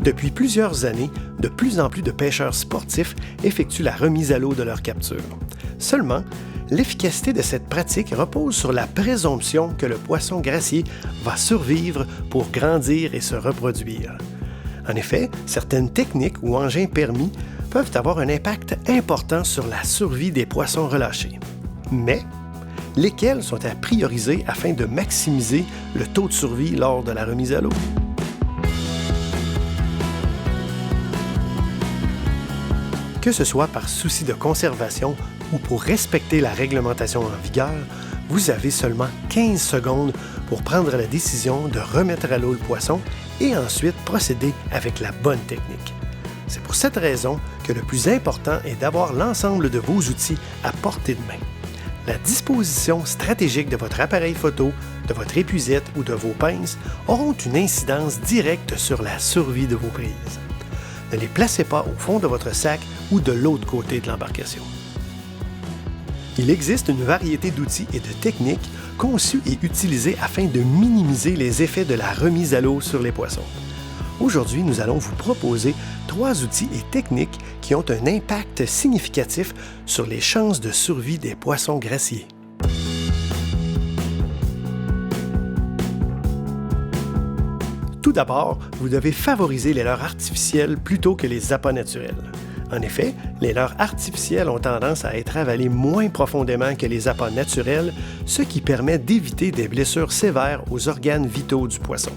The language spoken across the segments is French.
Depuis plusieurs années, de plus en plus de pêcheurs sportifs effectuent la remise à l'eau de leur capture. Seulement, l'efficacité de cette pratique repose sur la présomption que le poisson gracier va survivre pour grandir et se reproduire. En effet, certaines techniques ou engins permis peuvent avoir un impact important sur la survie des poissons relâchés. Mais, lesquels sont à prioriser afin de maximiser le taux de survie lors de la remise à l'eau? Que ce soit par souci de conservation ou pour respecter la réglementation en vigueur, vous avez seulement 15 secondes pour prendre la décision de remettre à l'eau le poisson et ensuite procéder avec la bonne technique. C'est pour cette raison que le plus important est d'avoir l'ensemble de vos outils à portée de main. La disposition stratégique de votre appareil photo, de votre épuisette ou de vos pinces auront une incidence directe sur la survie de vos prises. Ne les placez pas au fond de votre sac ou de l'autre côté de l'embarcation. Il existe une variété d'outils et de techniques conçus et utilisés afin de minimiser les effets de la remise à l'eau sur les poissons. Aujourd'hui, nous allons vous proposer 3 outils et techniques qui ont un impact significatif sur les chances de survie des poissons graciers. Tout d'abord, vous devez favoriser les leurres artificielles plutôt que les appâts naturels. En effet, les leurres artificielles ont tendance à être avalées moins profondément que les appâts naturels, ce qui permet d'éviter des blessures sévères aux organes vitaux du poisson.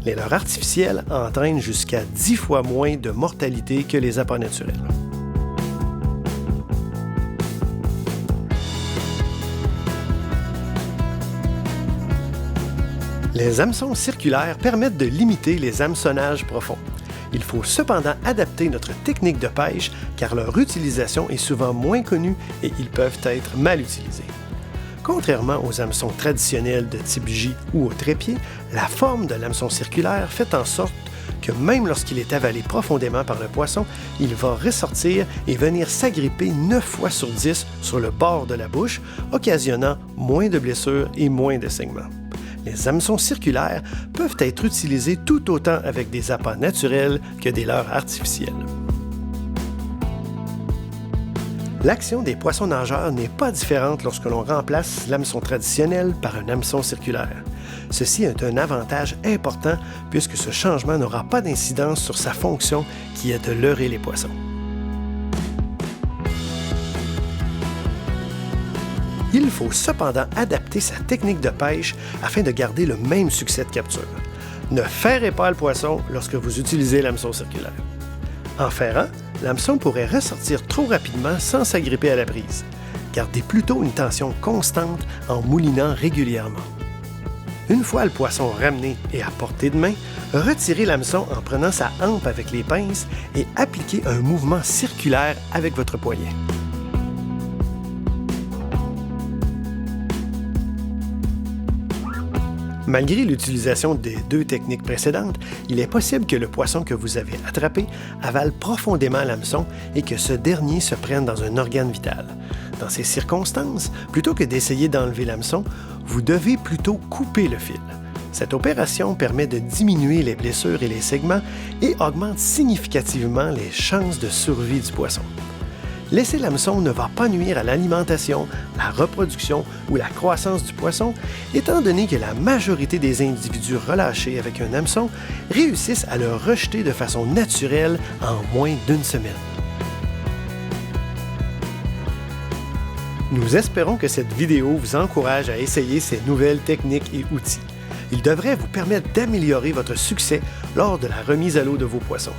Les leurres artificielles entraînent jusqu'à 10 fois moins de mortalité que les appâts naturels. Les hameçons circulaires permettent de limiter les hameçonnages profonds. Il faut cependant adapter notre technique de pêche car leur utilisation est souvent moins connue et ils peuvent être mal utilisés. Contrairement aux hameçons traditionnels de type J ou au trépied, la forme de l'hameçon circulaire fait en sorte que même lorsqu'il est avalé profondément par le poisson, il va ressortir et venir s'agripper 9 fois sur 10 sur le bord de la bouche, occasionnant moins de blessures et moins de saignements. Les hameçons circulaires peuvent être utilisés tout autant avec des appâts naturels que des leurres artificielles. L'action des poissons nageurs n'est pas différente lorsque l'on remplace l'hameçon traditionnel par un hameçon circulaire. Ceci est un avantage important puisque ce changement n'aura pas d'incidence sur sa fonction qui est de leurrer les poissons. Il faut cependant adapter sa technique de pêche afin de garder le même succès de capture. Ne ferrez pas le poisson lorsque vous utilisez l'hameçon circulaire. En ferrant, l'hameçon pourrait ressortir trop rapidement sans s'agripper à la prise. Gardez plutôt une tension constante en moulinant régulièrement. Une fois le poisson ramené et à portée de main, retirez l'hameçon en prenant sa hampe avec les pinces et appliquez un mouvement circulaire avec votre poignet. Malgré l'utilisation des 2 techniques précédentes, il est possible que le poisson que vous avez attrapé avale profondément l'hameçon et que ce dernier se prenne dans un organe vital. Dans ces circonstances, plutôt que d'essayer d'enlever l'hameçon, vous devez plutôt couper le fil. Cette opération permet de diminuer les blessures et les saignements et augmente significativement les chances de survie du poisson. Laisser l'hameçon ne va pas nuire à l'alimentation, la reproduction ou la croissance du poisson, étant donné que la majorité des individus relâchés avec un hameçon réussissent à le rejeter de façon naturelle en moins d'1 semaine. Nous espérons que cette vidéo vous encourage à essayer ces nouvelles techniques et outils. Ils devraient vous permettre d'améliorer votre succès lors de la remise à l'eau de vos poissons.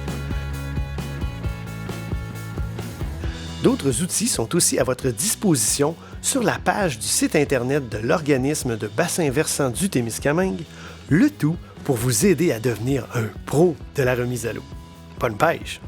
D'autres outils sont aussi à votre disposition sur la page du site Internet de l'organisme de bassin versant du Témiscamingue, le tout pour vous aider à devenir un pro de la remise à l'eau. Bonne pêche!